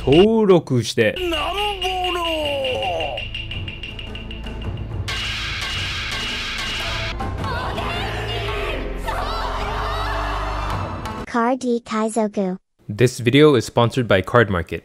登録して。Card Kaizoku. This video is sponsored by Card Market,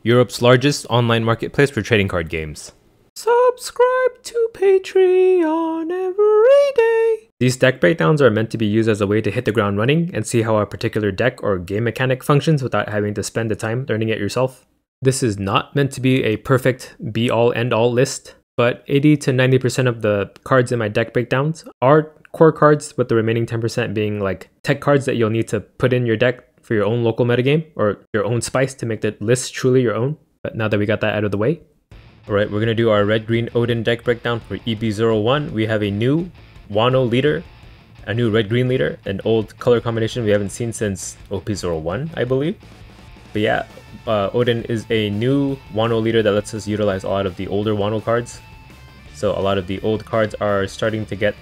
Europe's largest online marketplace for trading card games. Subscribe to Patreon every day. These deck breakdowns are meant to be used as a way to hit the ground running and see how a particular deck or game mechanic functions without having to spend the time learning it yourself. This is not meant to be a perfect be-all end-all list, but 80 to 90% of the cards in my deck breakdowns are core cards, with the remaining 10% being like tech cards that you'll need to put in your deck for your own local metagame or your own spice to make the list truly your own. But now that we got that out of the way, alright, we're going to do our red-green Odin deck breakdown for EB01. We have a new Wano leader, a new red-green leader, an old color combination we haven't seen since OP01, I believe. But yeah, Odin is a new Wano leader that lets us utilize a lot of the older Wano cards. So a lot of the old cards are starting to get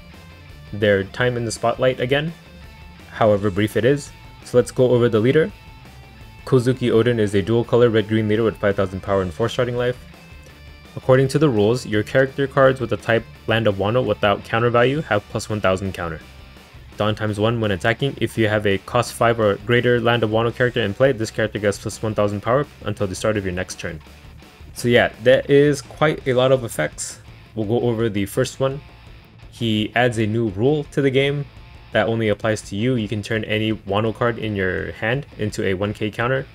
their time in the spotlight again, however brief it is. So let's go over the leader. Kozuki Odin is a dual color red-green leader with 5000 power and 4 starting life. According to the rules, your character cards with the type Land of Wano without counter value have plus 1000 counter. Dawn times 1 when attacking. If you have a cost 5 or greater Land of Wano character in play, this character gets plus 1000 power until the start of your next turn. So yeah, that is quite a lot of effects. We'll go over the first one. He adds a new rule to the game that only applies to you. You can turn any Wano card in your hand into a 1k counter.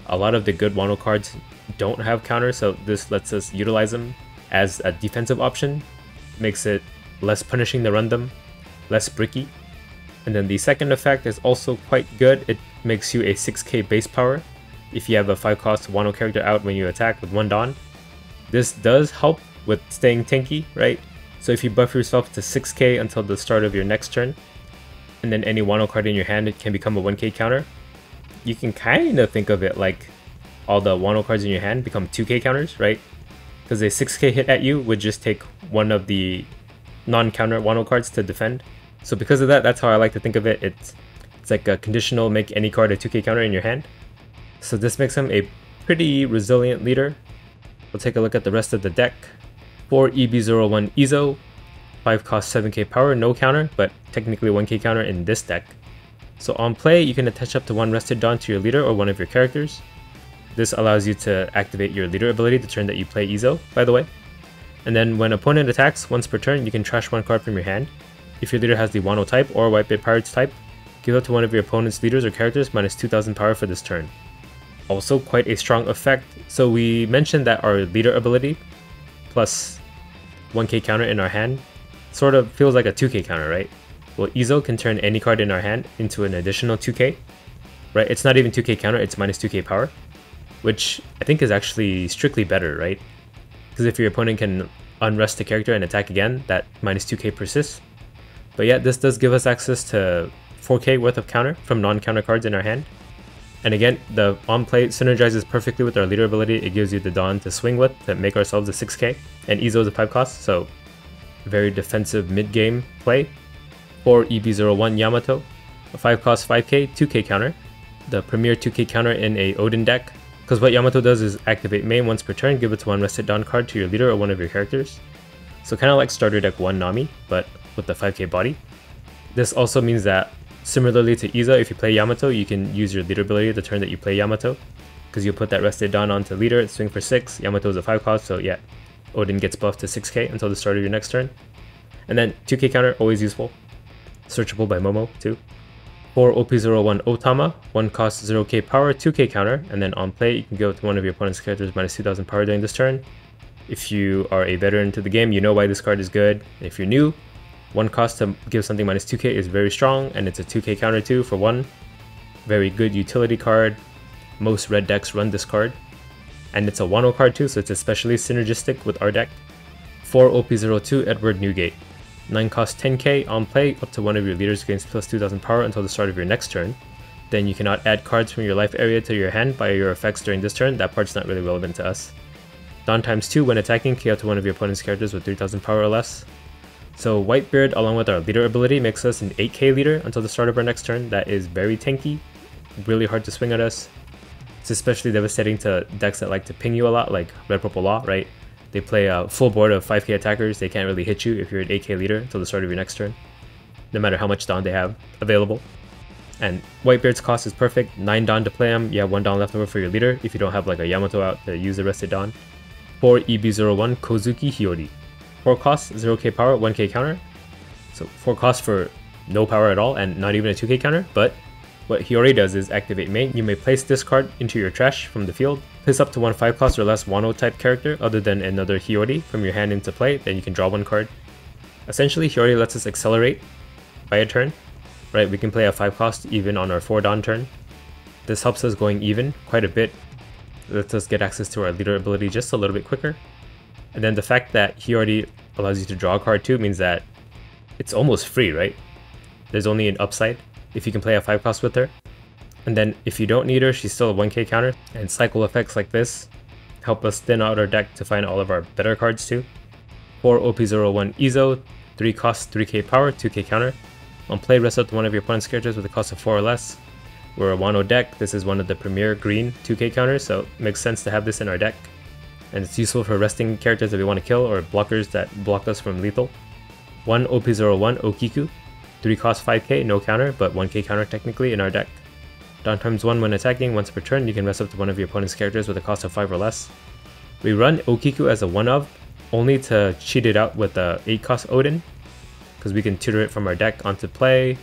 A lot of the good Wano cards don't have counter, so this lets us utilize them as a defensive option. Makes it less punishing to run them, less bricky. And then the second effect is also quite good. It makes you a 6k base power if you have a 5 cost Wano character out when you attack with 1 Dawn. This does help with staying tanky, right? So if you buff yourself to 6k until the start of your next turn, and then any Wano card in your hand can become a 1k counter, you can kind of think of it like all the Wano cards in your hand become 2k counters, right? Because a 6k hit at you would just take one of the non-counter Wano cards to defend. So because of that, that's how I like to think of it. It's like a conditional make any card a 2k counter in your hand. So this makes him a pretty resilient leader. We'll take a look at the rest of the deck. For EB01 Izo, 5 cost 7k power, no counter, but technically 1k counter in this deck. So on play, you can attach up to 1 Rested Dawn to your leader or one of your characters. This allows you to activate your leader ability the turn that you play Izo, by the way. And then when opponent attacks, once per turn, you can trash 1 card from your hand. If your leader has the Wano type or Whitebait Pirates type, give up to one of your opponent's leaders or characters minus 2000 power for this turn. Also quite a strong effect. So we mentioned that our leader ability plus 1k counter in our hand sort of feels like a 2k counter, right? Well, Izo can turn any card in our hand into an additional 2k, right? It's not even 2k counter, it's minus 2k power, which I think is actually strictly better, right? Because if your opponent can unrest the character and attack again, that minus 2k persists. But yeah, this does give us access to 4k worth of counter from non-counter cards in our hand. And again, the on-play synergizes perfectly with our leader ability. It gives you the Dawn to swing with to make ourselves a 6k, and Izo is a 5 cost, so very defensive mid-game play. For EB01 Yamato, a 5 cost 5k, 2k counter, the premier 2k counter in a Odin deck. Because what Yamato does is activate main once per turn, give it to 1 Rested Dawn card to your leader or one of your characters. So kind of like starter deck 1 Nami, but with the 5k body. This also means that similarly to Izo, if you play Yamato, you can use your leader ability the turn that you play Yamato, because you'll put that Rested Dawn onto leader, swing for 6, Yamato is a 5 cost, so yeah, Odin gets buffed to 6k until the start of your next turn. And then 2k counter, always useful. Searchable by Momo too. For OP01 Otama, 1 cost 0k power, 2k counter, and then on play you can go to one of your opponent's characters minus 2000 power during this turn. If you are a veteran to the game, you know why this card is good. If you're new, 1 cost to give something minus 2k is very strong, and it's a 2k counter too for 1. Very good utility card. Most red decks run this card. And it's a Wano card too, so it's especially synergistic with our deck. For OP02 Edward Newgate, 9 cost 10k, on play up to one of your leaders gains plus 2000 power until the start of your next turn. Then you cannot add cards from your life area to your hand by your effects during this turn. That part's not really relevant to us. Dawn times 2 when attacking, KO to one of your opponent's characters with 3000 power or less. So Whitebeard along with our leader ability makes us an 8k leader until the start of our next turn. That is very tanky, really hard to swing at us. It's especially devastating to decks that like to ping you a lot, like Red Purple Law, right? They play a full board of 5k attackers, they can't really hit you if you're an 8k leader until the start of your next turn, no matter how much Dawn they have available. And Whitebeard's cost is perfect, 9 Dawn to play him, you have 1 Dawn left over for your leader if you don't have like a Yamato out to use the rest of Dawn. 4 EB01 Kozuki Hiyori. 4 cost, 0k power, 1k counter. So 4 cost for no power at all and not even a 2k counter, but what Hiyori does is activate main. You may place this card into your trash from the field. Place up to 1 5 cost or less Wano type character other than another Hiyori from your hand into play, then you can draw 1 card. Essentially, Hiyori lets us accelerate by a turn, right? We can play a 5 cost even on our 4 Dawn turn. This helps us going even quite a bit. It lets us get access to our leader ability just a little bit quicker. And then the fact that Hiyori allows you to draw a card too means that it's almost free, right? There's only an upside if you can play a 5 cost with her. And then if you don't need her, she's still a 1k counter, and cycle effects like this help us thin out our deck to find all of our better cards too. 4 OP01 Izo, 3 cost, 3k power, 2k counter. On play, rest up to one of your opponent's characters with a cost of 4 or less. We're a Wano deck, this is one of the premier green 2k counters, so it makes sense to have this in our deck. And it's useful for resting characters that we want to kill or blockers that block us from lethal. 1 OP01 Okiku, 3 cost 5k, no counter, but 1k counter technically in our deck. Dawn times 1 when attacking, once per turn you can rest up to one of your opponent's characters with a cost of 5 or less. We run Okiku as a 1-of, only to cheat it out with a 8 cost Odin, because we can tutor it from our deck onto play.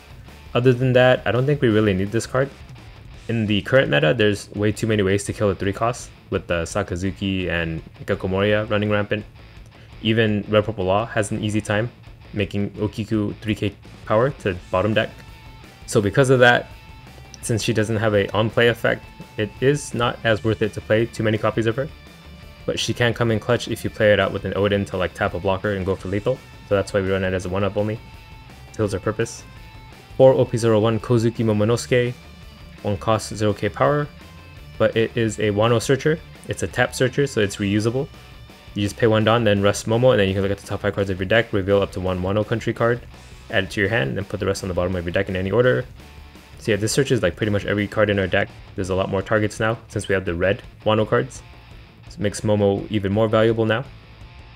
Other than that, I don't think we really need this card. In the current meta, there's way too many ways to kill a 3 cost, with the Sakazuki and Gekko Moria running rampant. Even Red Purple Law has an easy time making Okiku 3k power to bottom deck. So because of that, since she doesn't have a on-play effect, it is not as worth it to play too many copies of her. But she can come in clutch if you play it out with an Odin to like tap a blocker and go for lethal. So that's why we run it as a 1-up only. Fills our purpose. 4 OP01 Kozuki Momonosuke, 1 cost, 0k power, but it is a Wano searcher. It's a tap searcher, so it's reusable. You just pay 1 Dawn, then rest Momo, and then you can look at the top 5 cards of your deck, reveal up to 1 Wano country card, add it to your hand, and put the rest on the bottom of your deck in any order. So yeah, this searches like pretty much every card in our deck. There's a lot more targets now since we have the red Wano cards. So it makes Momo even more valuable now.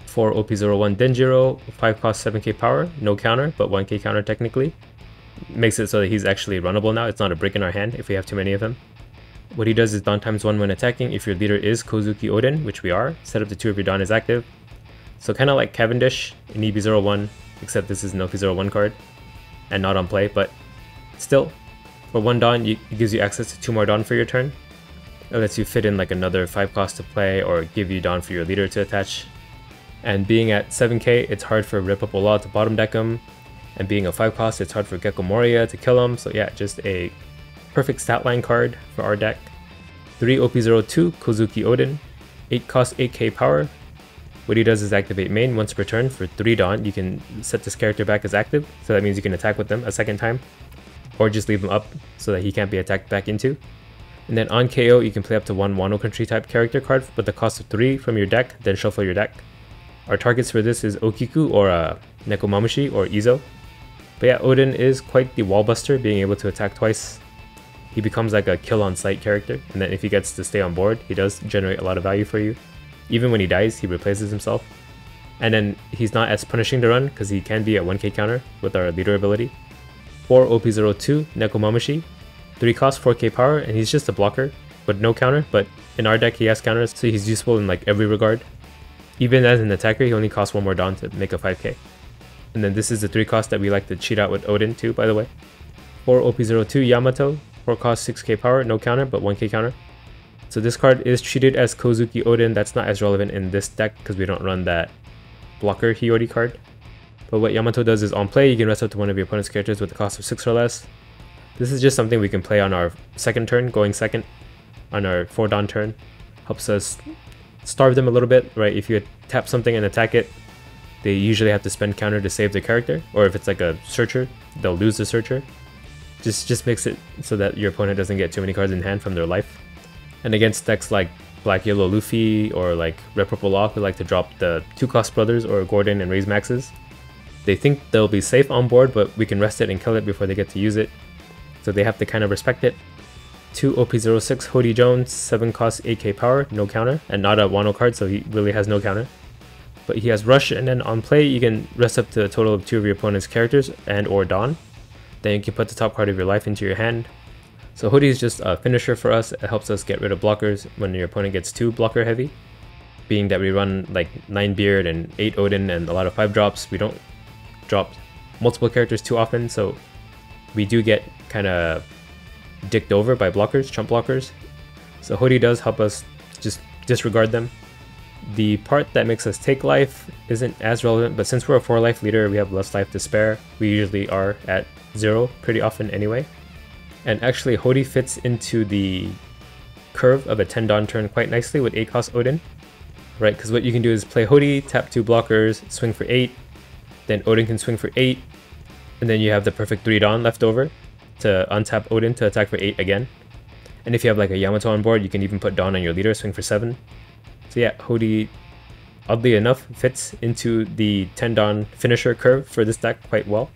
4 OP01 Denjiro, 5 cost, 7k power, no counter, but 1k counter technically. Makes it so that he's actually runnable now. It's not a brick in our hand if we have too many of him. What he does is Dawn times 1 when attacking. If your leader is Kozuki Odin, which we are, set up to 2 of your Dawn is active. So kind of like Cavendish in EB01, except this is an OP01 card and not on play, but still. For 1 Dawn, it gives you access to 2 more Dawn for your turn. It lets you fit in like another 5 cost to play or give you Dawn for your leader to attach. And being at 7k, it's hard for Red Purple Law to bottom deck him. And being a 5 cost, it's hard for Gekko Moria to kill him. So yeah, just a perfect stat line card for our deck. 3 OP02 Kozuki Odin, 8 cost, 8k power. What he does is activate main once per turn for 3 Dawn. You can set this character back as active, so that means you can attack with them a second time. Or just leave him up so that he can't be attacked back into. And then on KO, you can play up to 1 Wano Country type character card with the cost of 3 from your deck, then shuffle your deck. Our targets for this is Okiku or Nekomamushi or Izo. But yeah, Odin is quite the wallbuster, being able to attack twice. He becomes like a kill on sight character, and then if he gets to stay on board, he does generate a lot of value for you. Even when he dies, he replaces himself. And then he's not as punishing to run, because he can be a 1k counter with our leader ability. 4 OP02 Nekomamushi, 3 cost, 4k power, and he's just a blocker, but no counter, but in our deck he has counters, so he's useful in like every regard. Even as an attacker, he only costs 1 more Dawn to make a 5k. And then this is the 3 cost that we like to cheat out with Odin too, by the way. 4 OP02 Yamato, 4 cost, 6k power, no counter, but 1k counter. So this card is treated as Kozuki Odin. That's not as relevant in this deck because we don't run that blocker Hiyori card. But what Yamato does is on play, you can rest up to one of your opponent's characters with a cost of 6 or less. This is just something we can play on our second turn, going second on our 4 Dawn turn. Helps us starve them a little bit, right? If you tap something and attack it, they usually have to spend counter to save their character. Or if it's like a searcher, they'll lose the searcher. Just makes it so that your opponent doesn't get too many cards in hand from their life. And against decks like Black Yellow Luffy or like Red Purple Law, who like to drop the 2 cost brothers or Gordon and raise maxes, they think they'll be safe on board, but we can rest it and kill it before they get to use it. So they have to kind of respect it. 2 OP06 Hody Jones, 7 cost 8k power, no counter, and not a Wano card, so he really has no counter. But he has Rush, and then on play you can rest up to a total of 2 of your opponent's characters and or Dawn. Then you can put the top card of your life into your hand. So Hody is just a finisher for us. It helps us get rid of blockers when your opponent gets too blocker heavy. Being that we run like 9 Beard and 8 Odin and a lot of 5 drops, we don't drop multiple characters too often, so we do get kind of dicked over by blockers, chump blockers. So Hody does help us just disregard them. The part that makes us take life isn't as relevant, but since we're a 4 life leader, we have less life to spare. We usually are at 0 pretty often anyway. And actually Hody fits into the curve of a 10 Dawn turn quite nicely with 8 cost Odin, right? Because what you can do is play Hody, tap 2 blockers, swing for 8, then Odin can swing for 8, and then you have the perfect 3 Dawn left over to untap Odin to attack for 8 again. And if you have like a Yamato on board, you can even put Dawn on your leader, swing for 7. So yeah, Hody, oddly enough, fits into the 10 Dawn finisher curve for this deck quite well.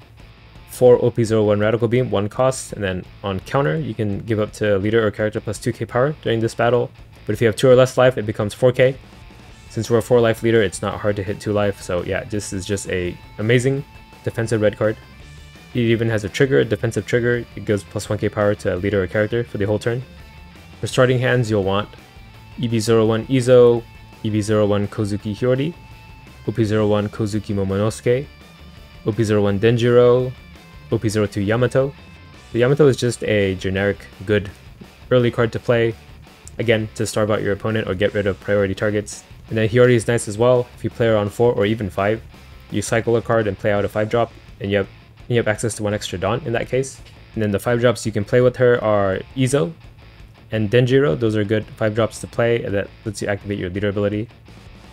4 OP01 Radical Beam, 1 cost, and then on counter, you can give up to leader or character plus 2k power during this battle. But if you have 2 or less life, it becomes 4k. Since we're a 4 life leader, it's not hard to hit 2 life, so yeah, this is just a amazing defensive red card. It even has a trigger, a defensive trigger. It gives plus 1k power to leader or character for the whole turn. For starting hands, you'll want EB01 Izo, EB01 Kozuki Hyordi, OP01 Kozuki Momonosuke, OP01 Denjiro, OP02 Yamato. The Yamato is just a generic good early card to play, again to starve out your opponent or get rid of priority targets. And then Hyordi is nice as well. If you play her on 4 or even 5, you cycle a card and play out a 5 drop, and you have access to 1 extra Dawn in that case. And then the 5 drops you can play with her are Izo and Denjiro. Those are good 5 drops to play, and that lets you activate your leader ability.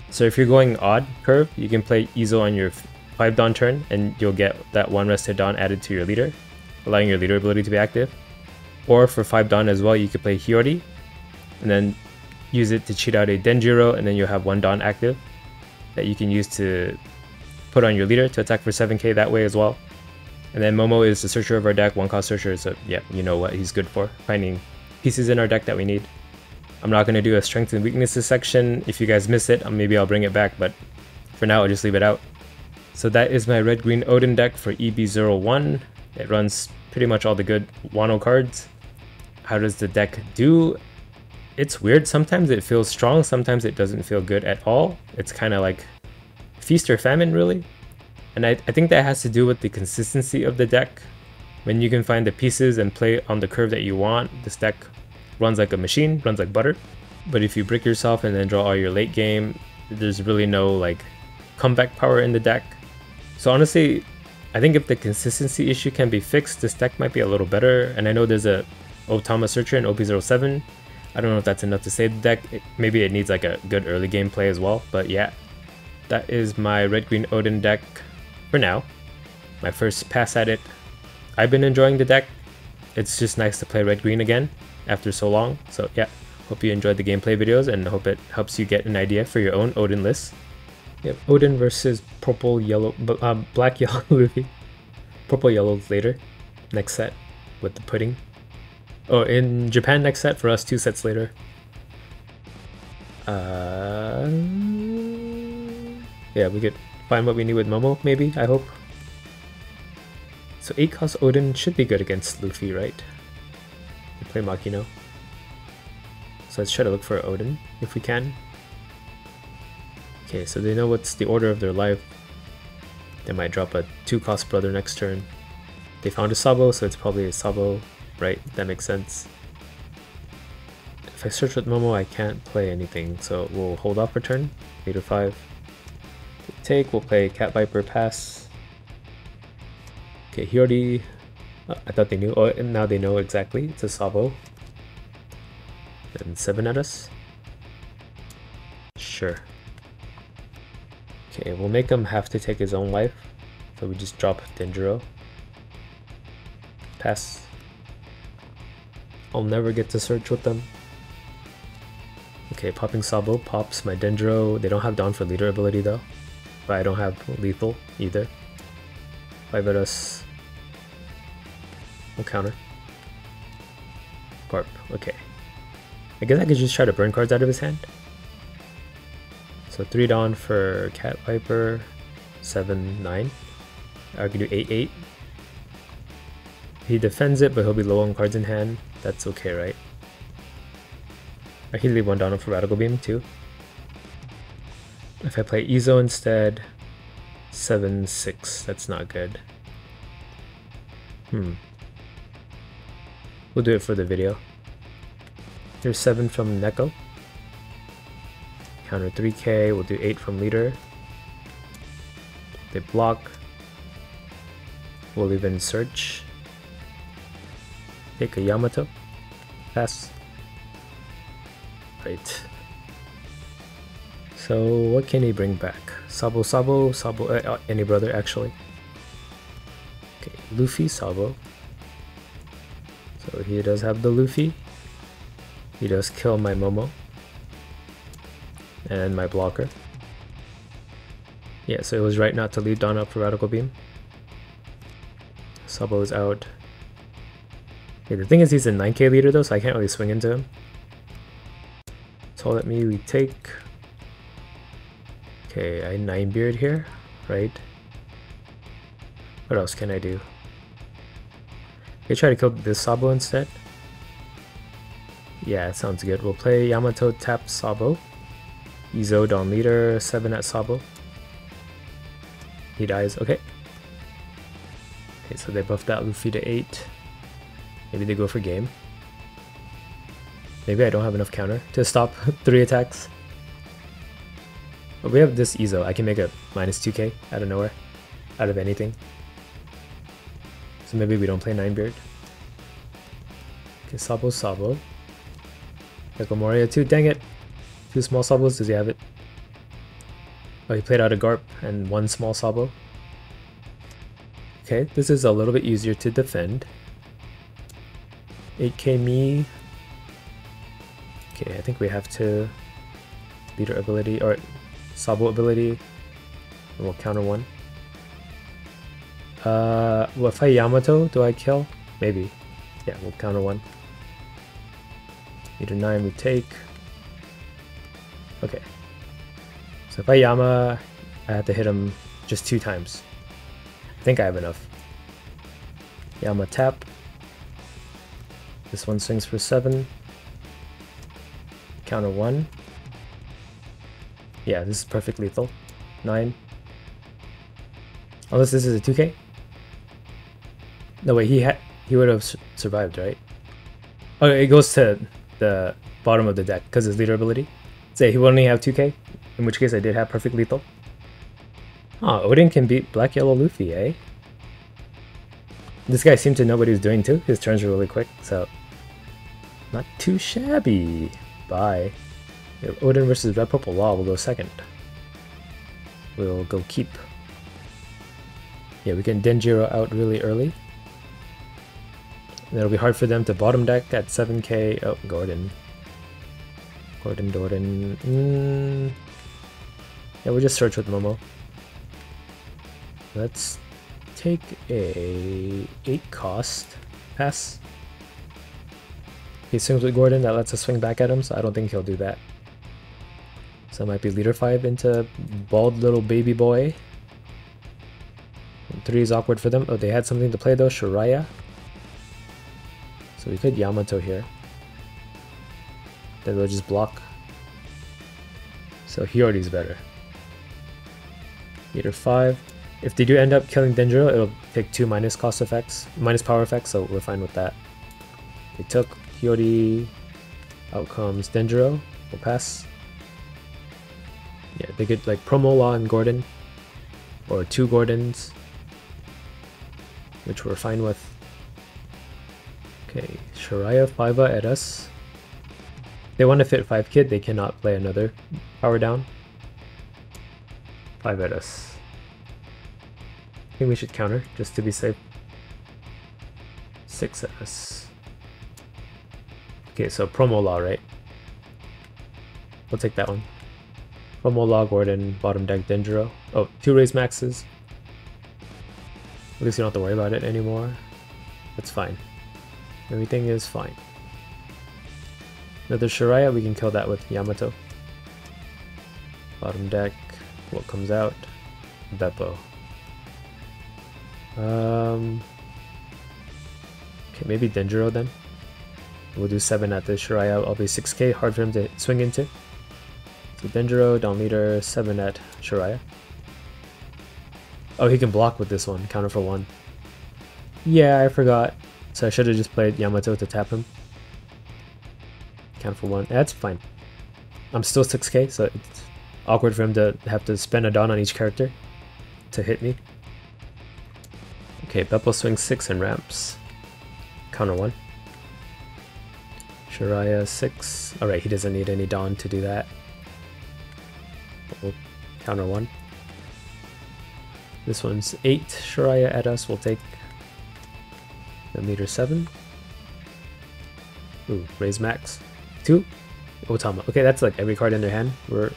So if you're going odd curve, you can play Izo on your 5 Dawn turn, and you'll get that 1 rested Dawn added to your leader, allowing your leader ability to be active. Or for 5 Dawn as well, you could play Hyordi, and then use it to cheat out a Denjiro, and then you'll have 1 Dawn active that you can use to put on your leader to attack for 7k that way as well. And then Momo is the searcher of our deck, 1 cost searcher, so yeah, you know what he's good for, finding pieces in our deck that we need. I'm not going to do a strengths and weaknesses section. If you guys miss it, maybe I'll bring it back, but for now I'll just leave it out. So that is my red-green Odin deck for EB01. It runs pretty much all the good Wano cards. How does the deck do? It's weird. Sometimes it feels strong, sometimes it doesn't feel good at all. It's kind of like feast or famine, really. And I think that has to do with the consistency of the deck. When you can find the pieces and play on the curve that you want, this deck runs like a machine, runs like butter. But if you brick yourself and then draw all your late game, there's really no like comeback power in the deck. So honestly, I think if the consistency issue can be fixed, this deck might be a little better. And I know there's a Otama Searcher in OP07. I don't know if that's enough to save the deck. Maybe it needs like a good early game play as well. But yeah, that is my red-green Odin deck for now. My first pass at it. I've been enjoying the deck. It's just nice to play red-green again after so long. So yeah, hope you enjoyed the gameplay videos and hope it helps you get an idea for your own Odin list. Yep, Odin versus purple, yellow, black, yellow Luffy. Purple, yellow later. Next set with the pudding. Oh, in Japan next set, for us 2 sets later. Yeah, we could find what we need with Momo, maybe, I hope. So 8 cost Odin should be good against Luffy, right? We play Makino. So let's try to look for Odin, if we can. Okay, so they know what's the order of their life. They might drop a 2 cost brother next turn. They found a Sabo, so it's probably a Sabo, right? That makes sense. If I search with Momo, I can't play anything, so we'll hold off for turn. 8 or 5. Take, we'll play Cat Viper, pass. Okay, Hyordi. Oh, I thought they knew. Oh, and now they know exactly. It's a Sabo. And 7 at us. Sure. Okay, we'll make him have to take his own life. So we just drop Denjiro. Pass. I'll never get to search with them. Okay, popping Sabo pops my Denjiro. They don't have Dawn for leader ability though. But I don't have lethal either. 5 at us. We'll counter. Garp, okay. I guess I could just try to burn cards out of his hand. So 3 Dawn for Cat Viper, 7-9. I could do 8-8. He defends it, but he'll be low on cards in hand. That's okay, right? I can leave 1 Dawn up for Radical Beam too. If I play Izo instead, 7-6. That's not good. We'll do it for the video. Here's 7 from Neko. Counter 3k, we'll do 8 from Leader. They block. We'll even search. Take a Yamato. Pass. Right. So what can he bring back? Sabo, any brother actually. Okay, Luffy, Sabo. So he does have the Luffy. He does kill my Momo. And my blocker. Yeah, so it was right not to leave Dawn up for Radical Beam. Sabo is out. Okay, the thing is he's a 9k leader though, so I can't really swing into him. So let me we take... Okay, I 9-beard here, right? What else can I do? Okay, try to kill this Sabo instead. Yeah, sounds good. We'll play Yamato tap Sabo. Izo Dawn leader, 7 at Sabo. He dies, okay. Okay, so they buffed that Luffy to 8. Maybe they go for game. Maybe I don't have enough counter to stop 3 attacks. But we have this Izo. I can make a minus 2k out of nowhere. Out of anything. So maybe we don't play 9-beard. Okay, Sabo. Echo Moria too, dang it! 2 small Sabos, does he have it? Oh, he played out a Garp and 1 small Sabo. Okay, this is a little bit easier to defend. 8k me. Okay, I think we have to leader ability or Sabo ability. And we'll counter 1. Well, if I Yamato, do I kill? Maybe. Yeah, we'll counter 1. Leader 9 we take. Okay. So if I Yama, I have to hit him just 2 times. I think I have enough. Yama tap. This one swings for 7. Counter 1. Yeah, this is perfect lethal. 9. Unless this is a 2k? No wait, he would have survived, right? Oh, it goes to the bottom of the deck because his leader ability. Say he would only have 2k, in which case I did have perfect lethal. Oh, Odin can beat Black Yellow Luffy, eh? This guy seemed to know what he was doing too. His turns were really quick, so not too shabby. Bye. Odin versus Red Purple Law will go second. We'll go keep. Yeah, we can Denjiro out really early. And it'll be hard for them to bottom deck at 7k. Oh, Gordon. Yeah, we'll just search with Momo. Let's take a 8 cost. Pass. He swings with Gordon, that lets us swing back at him, so I don't think he'll do that. So it might be leader 5 into bald little baby boy. And 3 is awkward for them. Oh, they had something to play though, Shiraya. So we could Yamato here. Then they'll just block. So Hiyori's better. Leader 5. If they do end up killing Denjiro, it'll take 2 minus cost effects, minus power effects, so we're fine with that. They took Hiyori. Out comes Denjiro. We'll pass. Yeah, they could like promo Law and Gordon. Or 2 Gordons. Which we're fine with. Okay, Shiraya 5 at us. If they want to fit 5 kid, they cannot play another power down. 5 at us. I think we should counter just to be safe. 6 at us. Okay, so promo Law, right? We'll take that one. Promo Law, Gordon, bottom deck Denjiro. Oh, 2 raise maxes. At least you don't have to worry about it anymore. That's fine. Everything is fine. Another Shiraya, we can kill that with Yamato. Bottom deck, what comes out? Beppo. Okay, maybe Denjiro then. We'll do 7 at the Shiraya. I'll be 6k, hard for him to swing into. So Denjiro, down leader, 7 at Shiraya. Oh, he can block with this one, counter for 1. Yeah, I forgot. So I should have just played Yamato to tap him. Counter for 1. That's fine. I'm still 6k, so it's awkward for him to have to spend a Dawn on each character to hit me. Okay, Beppo swings 6 and ramps. Counter 1. Shiraya 6. Alright, he doesn't need any Dawn to do that. We'll counter 1. This one's 8. Shiraya at us, we'll take the meter 7. Ooh, raise max. 2. Otama. Okay, that's like every card in their hand. We're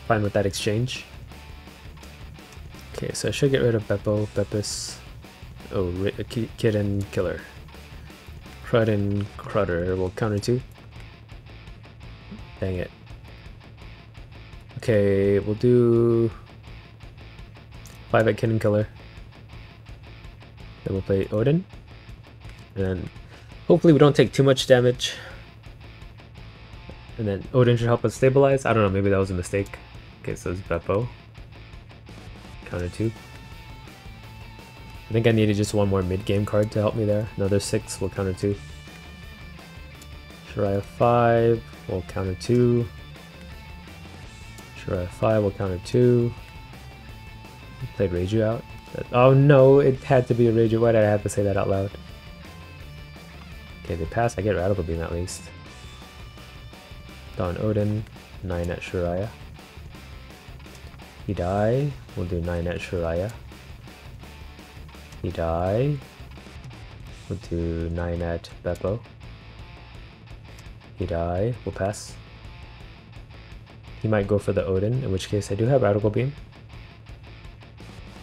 fine with that exchange. Okay, so I should get rid of Beppo, Beppis. Oh, Kid and Killer. Crud and Crudder will counter 2. Dang it. Okay, we'll do 5 at Kid and Killer. Then we'll play Odin. And then hopefully we don't take too much damage. And then Odin should help us stabilize. I don't know, maybe that was a mistake. Okay, so it's Beppo. Counter 2. I think I needed just one more mid-game card to help me there. Another 6 will counter 2. Shiraya 5 will counter 2. Shiraya 5 will counter 2. Played Reiju out. Oh no, it had to be a Reiju. Why did I have to say that out loud? Okay, they pass. I get Radical Beam at least. Dawn Odin, 9 at Shiraya. He die. We'll do 9 at Shiraya. He die. We'll do 9 at Beppo. He die. We'll pass. He might go for the Odin, in which case I do have Radical Beam.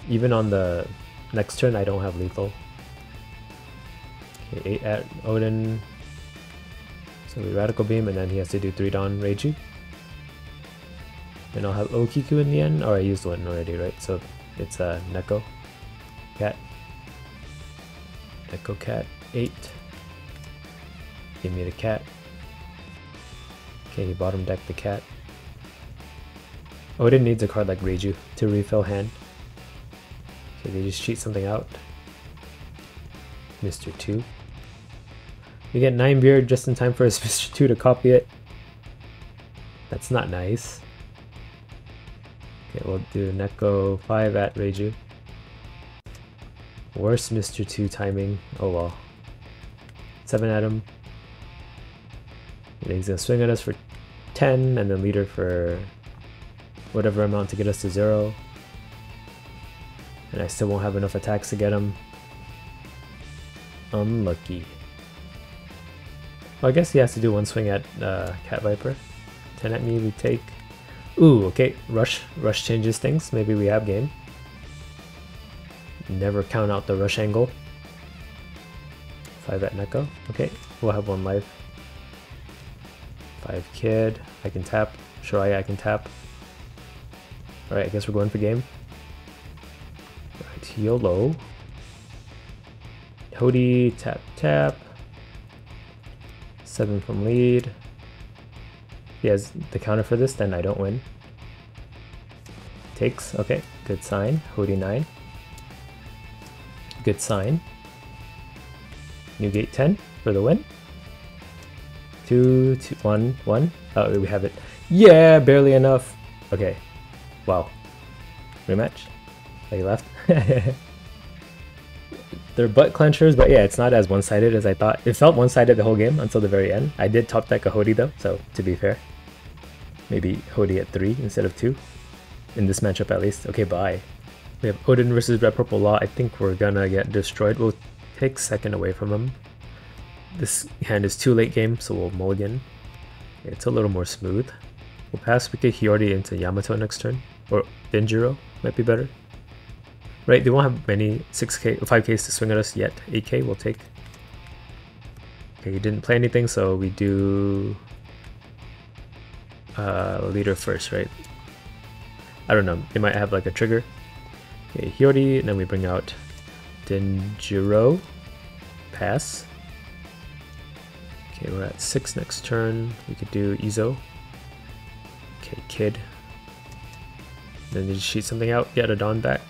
Even on the next turn, I don't have lethal. Okay, 8 at Odin. So we Radical Beam, and then he has to do 3 Dawn Reiju. And I'll have Okiku in the end. Oh, I used one already, right? So it's Neko Cat. Neko Cat 8. Give me the cat. Okay, he bottom decked the cat. Odin needs a card like Reiju to refill hand. So they just cheat something out. Mr. 2. We get 9 Beard just in time for his Mr. 2 to copy it. That's not nice. Okay, we'll do Neko 5 at Reiju. Worst Mr. 2 timing. Oh well. 7 at him. And he's gonna swing at us for 10 and then leader for whatever amount to get us to 0. And I still won't have enough attacks to get him. Unlucky. Well, I guess he has to do 1 swing at Cat Viper. 10 at me, we take. Ooh, okay. Rush changes things. Maybe we have game. Never count out the rush angle. 5 at Neko. Okay, we'll have 1 life. 5 Kid. I can tap. Shiraya, I can tap. Alright, I guess we're going for game. Alright, YOLO. Hody, tap, tap. 7 from lead. He has the counter for this, then I don't win. Takes, okay, good sign. Hody 9. Good sign. New gate 10 for the win. 2, 2, 1, 1. Oh, we have it. Yeah, barely enough. Okay. Wow. Rematch. Oh, you left. They're butt clenchers, but yeah, it's not as one-sided as I thought. It felt one-sided the whole game until the very end. I did top deck a Hody though, so to be fair. Maybe Hody at 3 instead of 2. In this matchup at least. Okay, bye. We have Odin versus Red Purple Law. I think we're gonna get destroyed. We'll take second away from him. This hand is too late game, so we'll mulligan. It's a little more smooth. We'll pass Hiyori into Yamato next turn. Or Denjiro might be better. Right, they won't have many 6k, 5ks to swing at us yet. 8k we'll take. Okay, he didn't play anything, so we do leader first, right? I don't know. They might have like a trigger. Okay, Hiyori, and then we bring out Denjiro. Pass. Okay, we're at 6 next turn. We could do Izo. Okay, Kid. Then they just shoot something out, get a Dawn back.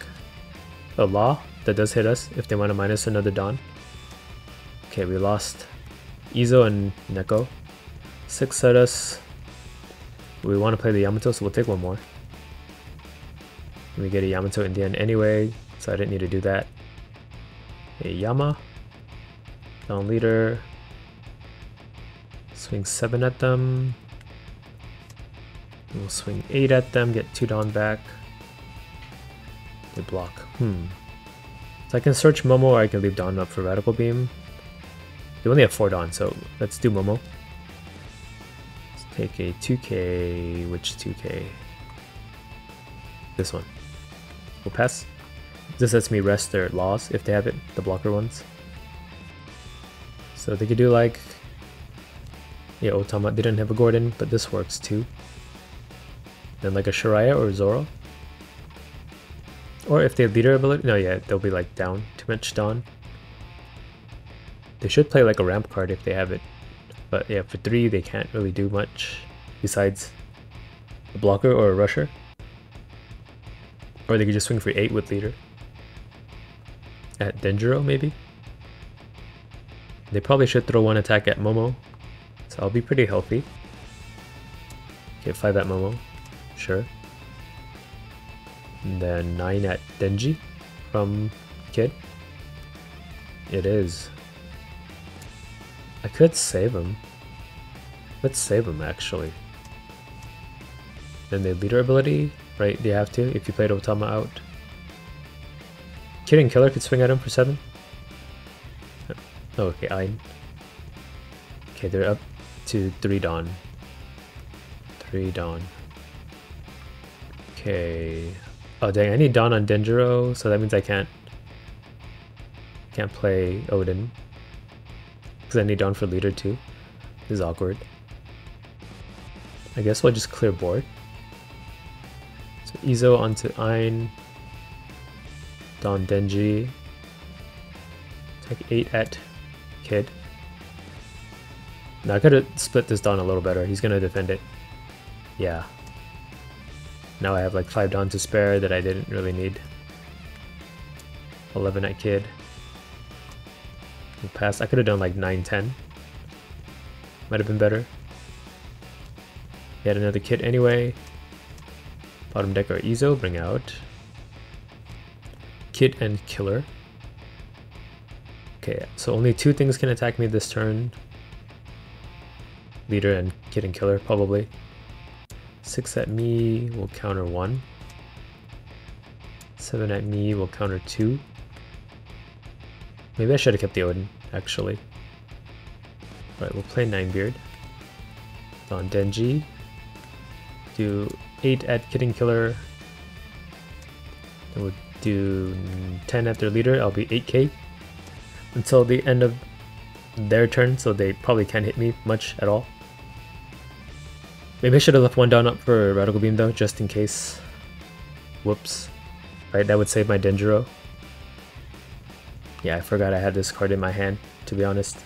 A Law, that does hit us if they want to minus another Dawn. Okay, we lost Izo and Neko. 6 at us. We want to play the Yamato, so we'll take one more. We get a Yamato in the end anyway, so I didn't need to do that. A Yama. Down leader. Swing 7 at them. We'll swing 8 at them, get 2 Dawn back. They block. So I can search Momo or I can leave Dawn up for Radical Beam. They only have 4 Dawn, so let's do Momo. Let's take a 2k, which 2k? This one. We'll pass. This lets me rest their laws if they have it, the blocker ones. So they could do like, yeah, Otama didn't have a Gordon, but this works too. Then like a Shiraya or Zoro. Or if they have leader ability, no, yeah, they'll be like down, too much Dawn. They should play like a ramp card if they have it. But yeah, for 3 they can't really do much besides a blocker or a rusher. Or they could just swing for 8 with leader. At Denjiro maybe? They probably should throw 1 attack at Momo. So I'll be pretty healthy. Okay, 5 at Momo. Sure. And then 9 at Denji from Kid. It is. I could save him. Let's save him actually. Then the leader ability, right? They have to if you played Otama out. Kid and Killer could swing at him for 7. Oh, okay, Ein. Okay, they're up to 3 Dawn. 3 Dawn. Okay. Oh dang, I need Dawn on Denjiro, so that means I can't play Odin. Because I need Dawn for leader too. This is awkward. I guess we'll just clear board. So Izo onto Ein. Dawn Denji. Take 8 at Kid. Now I could've split this Dawn a little better. He's gonna defend it. Yeah. Now I have like 5 Dawn to spare that I didn't really need. 11 at Kid. We'll pass. I could have done like 9-10. Might have been better. He had another Kid anyway. Bottom deck or Izo, bring out Kid and Killer. Okay, so only 2 things can attack me this turn. Leader and Kid and Killer, probably. 6 at me will counter 1. 7 at me will counter 2. Maybe I should have kept the Odin, actually. Alright, we'll play Ninebeard. On Denji. Do 8 at Kid and Killer. Then we'll do 10 at their leader. I'll be 8k. Until the end of their turn, so they probably can't hit me much at all. Maybe I should have left 1 Dawn up for Radical Beam though, just in case. Whoops. Right, that would save my Denjiro. Yeah, I forgot I had this card in my hand, to be honest.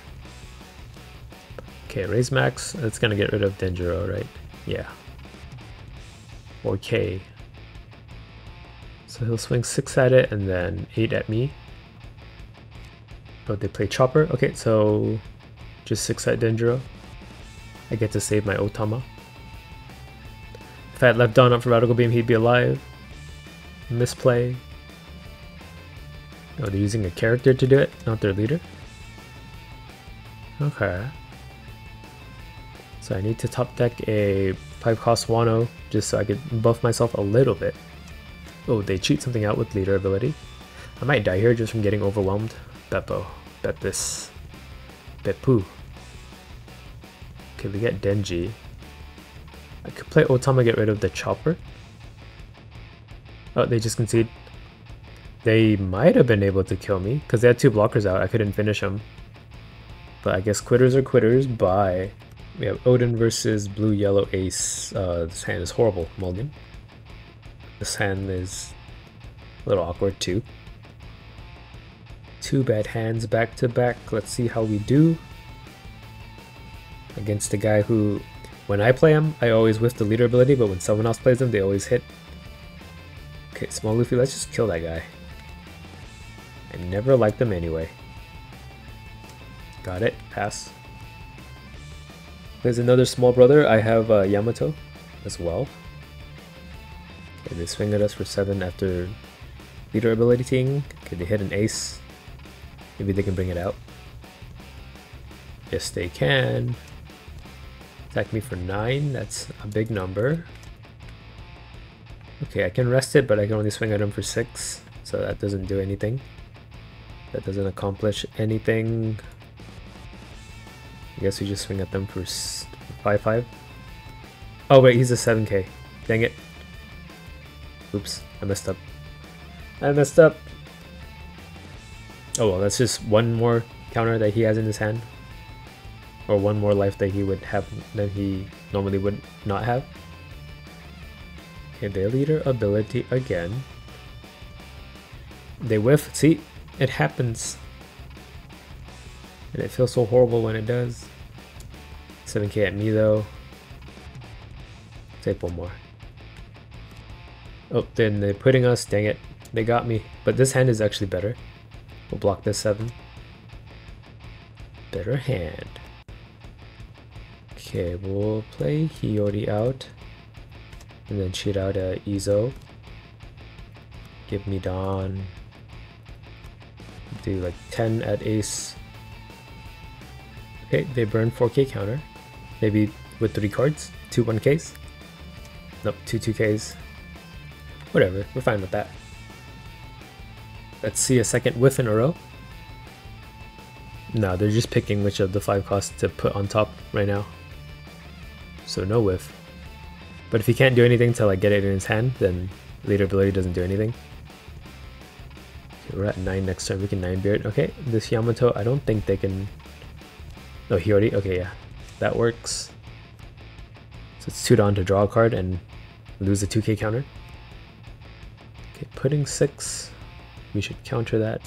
Okay, raise max. That's gonna get rid of Denjiro, right? Yeah. 4k. So he'll swing 6 at it and then 8 at me. Oh, they play Chopper. Okay, so just 6 at Denjiro. I get to save my Otama. If I had left Dawn up for Radical Beam, he'd be alive. Misplay. Oh, they're using a character to do it, not their leader. Okay. So I need to top deck a 5-cost Wano just so I could buff myself a little bit. Oh, they cheat something out with leader ability. I might die here just from getting overwhelmed. Beppo. Beppis. Beppu. Okay, we get Denji. I could play Otama, get rid of the Chopper. Oh, they just concede. They might have been able to kill me, because they had 2 blockers out. I couldn't finish them. But I guess quitters are quitters. Bye. We have Odin versus blue yellow ace. This hand is horrible, Mulligan. This hand is a little awkward too. Two bad hands back to back. Let's see how we do against a guy who, when I play him, I always whiff the leader ability, but when someone else plays him, they always hit. Okay, small Luffy, let's just kill that guy. I never liked him anyway. Got it, pass. There's another small brother. I have Yamato as well. Okay, they swing at us for 7 after leader ability ting. Okay, they hit an ace. Maybe they can bring it out. Yes, they can. Attack me for 9. That's a big number. Okay, I can rest it, but I can only swing at him for 6. So that doesn't do anything. That doesn't accomplish anything. I guess we just swing at them for 5-5. Oh wait, he's a 7k. Dang it. Oops, I messed up. I messed up. Oh well, that's just one more counter that he has in his hand. Or one more life that he would have that he normally would not have. Okay, their leader ability again. They whiff. See? It happens. And it feels so horrible when it does. 7k at me though. Take one more. Oh, then they're putting us. Dang it. They got me. But this hand is actually better. We'll block this 7. Better hand. Okay, we'll play Hiyori out. And then shoot out Izo. Give me Dawn. Do like 10 at ace. Okay, they burn 4k counter. Maybe with 3 cards. 2 1ks. Nope, 2 2ks. Whatever, we're fine with that. Let's see a second whiff in a row. No, they're just picking which of the 5 costs to put on top right now. So no whiff. But if he can't do anything to like get it in his hand, then leader ability doesn't do anything. Okay, we're at 9 next turn, we can 9-beard. Okay, this Yamato, I don't think they can... No, Hiyori, okay, yeah. That works. So it's 2 down to draw a card and lose the 2k counter. Okay, putting 6. We should counter that.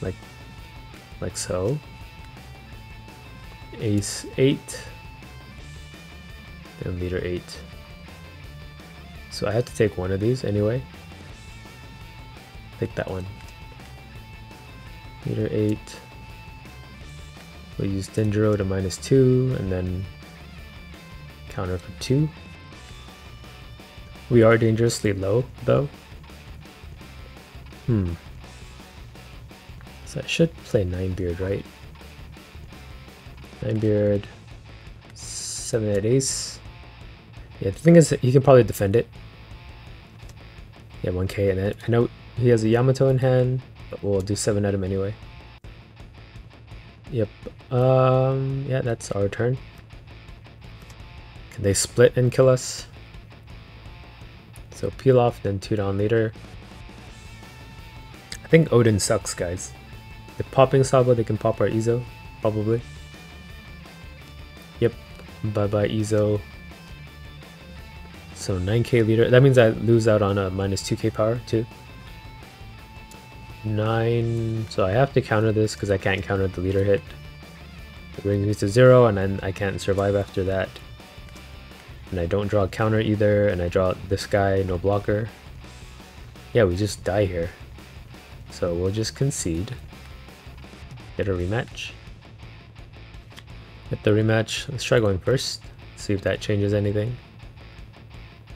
Like so. Ace 8. Then leader 8. So I have to take one of these anyway. Take that one. Leader 8. We'll use Dendro to -2 and then counter for 2. We are dangerously low though. So I should play 9-beard, right? 9-beard, 7 at ace. Yeah, the thing is, he can probably defend it. Yeah, 1k, and then I know he has a Yamato in hand, but we'll do 7 at him anyway. Yep. Yeah, that's our turn. Can they split and kill us? So peel off, then 2 down leader. I think Odin sucks, guys. If popping Sabo, they can pop our Izo, probably. Yep. Bye bye Izo. So 9k leader. That means I lose out on a -2k power too. 9. So I have to counter this because I can't counter the leader hit. It brings me to 0, and then I can't survive after that. And I don't draw a counter either, and I draw this guy, no blocker. Yeah, we just die here. So we'll just concede. Get a rematch. Get the rematch. Let's try going first. See if that changes anything.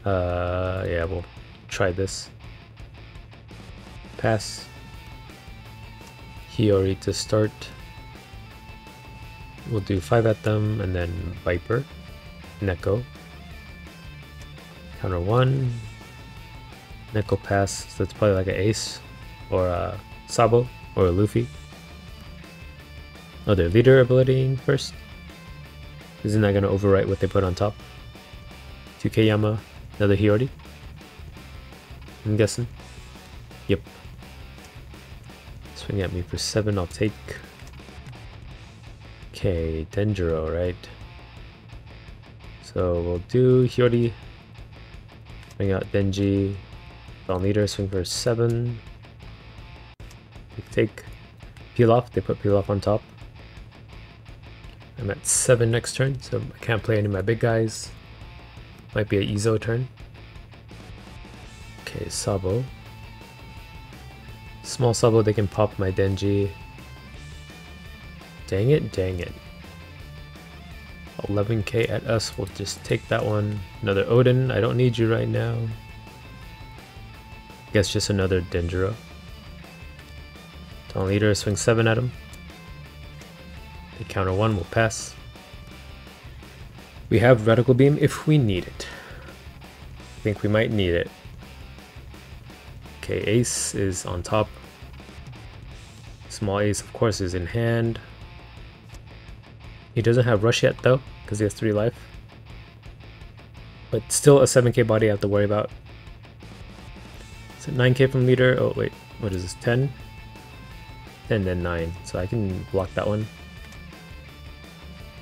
Yeah, we'll try this. Pass. Hiyori to start. We'll do 5 at them, and then Viper. Neko. Counter 1. Neko pass, so it's probably like an ace. Or a Sabo, or a Luffy. Oh, their leader ability first. Isn't that going to overwrite what they put on top? 2k Yama, another Hiyori. I'm guessing. Yep. Swing at me for 7, I'll take. Okay, Denjiro, right? So we'll do Hiyori. Bring out Denji. Dawn Leader, swing for 7. We take Pilaf, they put Pilaf on top. I'm at 7 next turn, so I can't play any of my big guys. Might be an Izo turn. Okay, Sabo. Small Sabo, they can pop my Denji. Dang it, dang it. 11k at us, we'll just take that one. Another Odin, I don't need you right now. Guess just another Denjiro. Dawn Leader, swing 7 at him. They counter 1, we'll pass. We have Radical Beam if we need it. I think we might need it. Okay, Ace is on top. Small Ace, of course, is in hand. He doesn't have Rush yet, though, because he has 3 life. But still a 7k body I have to worry about. So 9k from leader. Oh, wait. What is this? 10? 10, then 9. So I can block that one.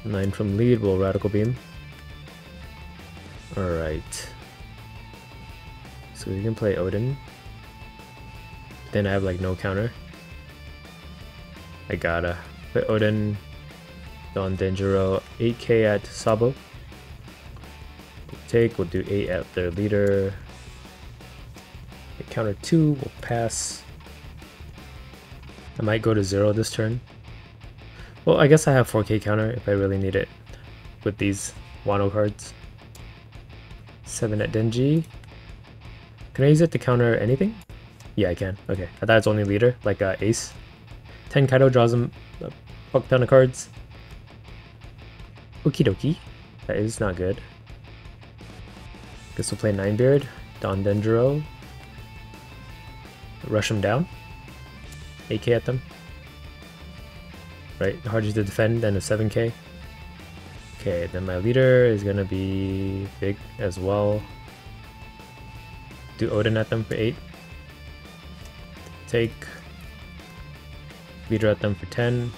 9 from lead will Radical Beam. Alright. So we can play Odin. Then I have like no counter. I gotta play Odin. Dawn Denjiro. 8k at Sabo. We'll take, we'll do 8 at their leader. They counter 2, we'll pass. I might go to 0 this turn. Well, I guess I have 4k counter if I really need it with these Wano cards. 7 at Denji. Can I use it to counter anything? Yeah, I can. Okay, I thought it's only leader, like Ace. 10 Kaido draws him a fuck ton of cards. Okie dokie. That is not good. Guess we'll play Ninebeard. Dawn Denjiro. Rush him down. 8k at them. Right, harder to defend than a 7k. Okay, then my leader is gonna be big as well. Do Odin at them for 8. Take. Leader at them for 10.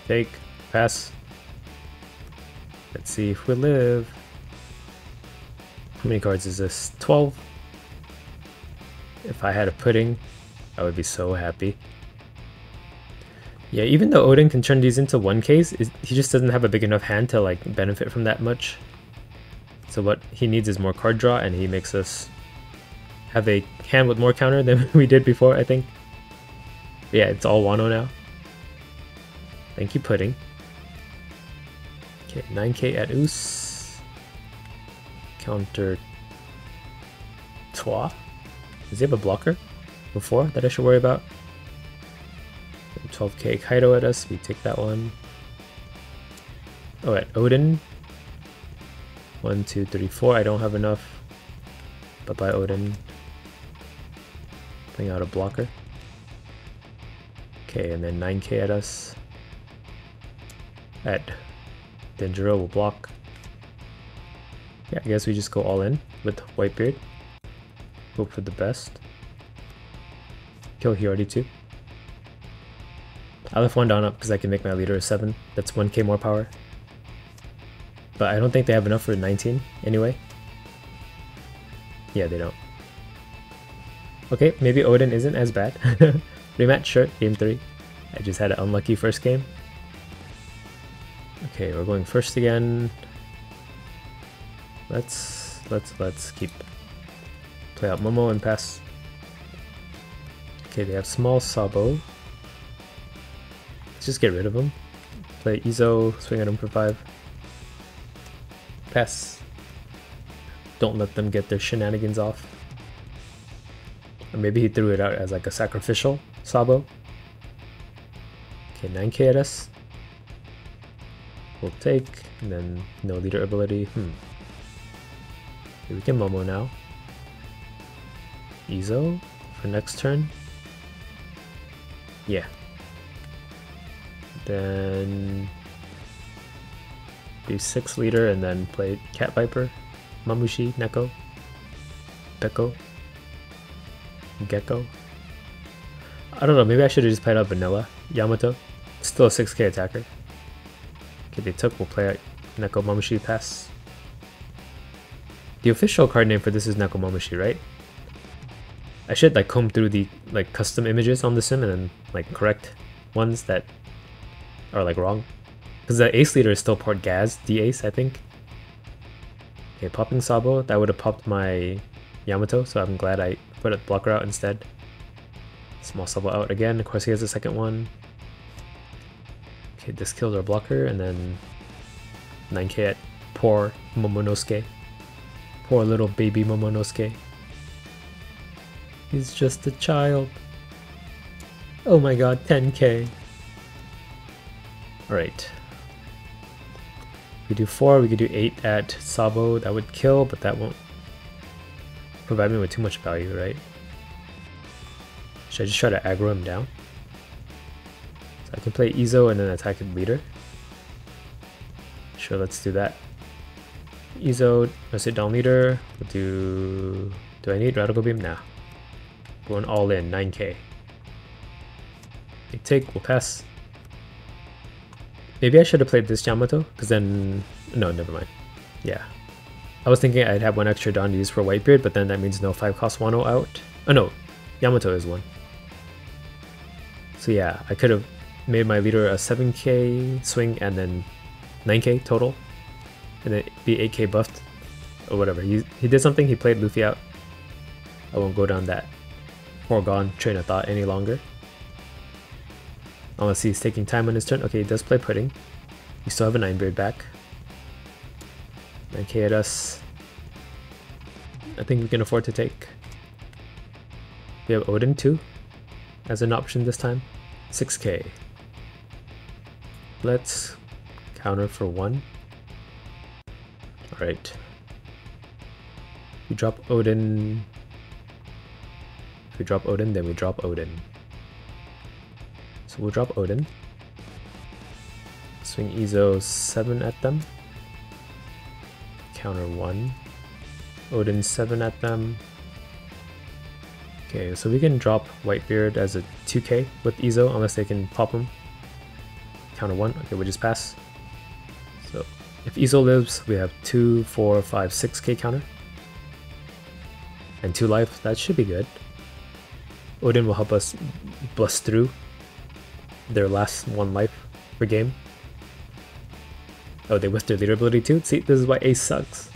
Take. Pass. Let's see if we live. How many cards is this? 12. If I had a pudding, I would be so happy. Yeah, even though Odin can turn these into 1Ks, he just doesn't have a big enough hand to like benefit from that much. So what he needs is more card draw, and he makes us have a hand with more counter than we did before, I think. Yeah, it's all Wano now. Thank you, Pudding. Okay, 9k at Us. Counter Twa. Does he have a blocker before that I should worry about? 12k Kaido at us, we take that one. Oh, at Odin. 1, 2, 3, 4. I don't have enough. Bye-bye, Odin. Bring out a blocker. Okay, and then 9k at us. At Denjiro will block. Yeah, I guess we just go all in with Whitebeard. Hope for the best. Kill Hiyori too. I left one down up because I can make my leader a 7. That's 1k more power. But I don't think they have enough for 19 anyway. Yeah, they don't. Okay, maybe Odin isn't as bad. Rematch, sure, game 3. I just had an unlucky first game. Okay, we're going first again. Let's keep play out Momo and pass. Okay, they have small Sabo. Let's just get rid of him. Play Izo, swing at him for 5. Pass. Don't let them get their shenanigans off. Or maybe he threw it out as like a sacrificial Sabo. Okay, 9k at us. We'll take, and then no leader ability. Okay, we can Momo now. Izo for next turn. Yeah. Then do 6 leader and then play Cat Viper, Mamushi, Neko, Peko, Gecko. I don't know, maybe I should have just played out Vanilla Yamato. Still a 6k attacker. Okay, they took. We'll play Nekomamushi pass. The official card name for this is Nekomamushi, right? I should like comb through the like custom images on the sim and then like correct ones that are like wrong. Because the ace leader is still port Gaz, the ace, I think. Okay, popping Sabo, that would have popped my Yamato, so I'm glad I put a blocker out instead. Small Sabo out again, of course he has a second one. Okay, this kills our blocker, and then 9k at poor Momonosuke. Poor little baby Momonosuke. He's just a child. Oh my god, 10k. Alright. We do 4, we could do 8 at Sabo, that would kill, but that won't provide me with too much value, right? Should I just try to aggro him down? So I can play Izo and then attack his leader. Sure, let's do that. Izo, let's sit down leader. We'll do I need Radical Beam? Nah. Going all in, 9k. They take, we'll pass. Maybe I should have played this Yamato, because then... No, never mind. Yeah. I was thinking I'd have one extra Dawn to use for Whitebeard, but then that means no 5 cost Wano out. Oh no, Yamato is one. So yeah, I could have made my leader a 7k swing and then 9k total. And then be 8k buffed. Or whatever. He did something, he played Luffy out. I won't go down that foregone train of thought any longer. Unless he's taking time on his turn. Okay, he does play Pudding. We still have a 9-beard back. 9k at us. I think we can afford to take. We have Odin too, as an option this time. 6k. Let's counter for 1. Alright. We drop Odin. If we drop Odin, then we drop Odin. So we'll drop Odin. Swing Izo 7 at them. Counter 1. Odin 7 at them. Okay, so we can drop Whitebeard as a 2k with Izo unless they can pop him. Counter 1. Okay, we'll just pass. So if Izo lives, we have 2, 4, 5, 6k counter. And 2 life, that should be good. Odin will help us bust through their last 1 life per game. Oh, they whiffed their leader ability too? See, this is why Ace sucks.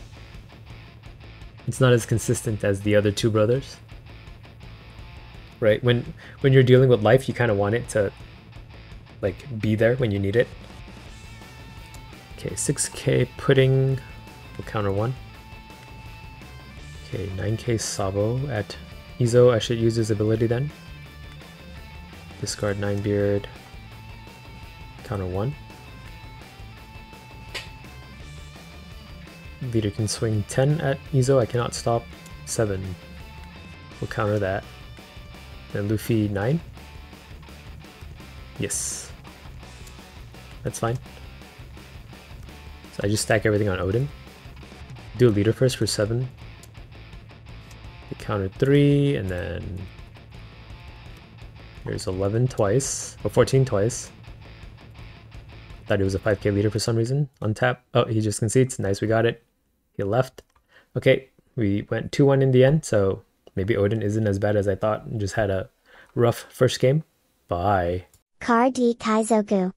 It's not as consistent as the other 2 brothers. Right? When you're dealing with life, you kind of want it to like be there when you need it. Okay, 6k Pudding. We'll counter 1. Okay, 9k Sabo at Izo. I should use his ability then. Discard 9-beard. Counter 1. Leader can swing 10 at Izo. I cannot stop. 7. We'll counter that. Then Luffy 9. Yes. That's fine. So I just stack everything on Odin. Do a leader first for 7. Counter 3, and then here's 11 twice, or 14 twice. Thought he was a 5k leader for some reason. Untap. Oh, he just concedes. Nice, we got it. He left. Okay, we went 2-1 in the end, so maybe Odin isn't as bad as I thought and just had a rough first game. Bye. Car D Kaizoku.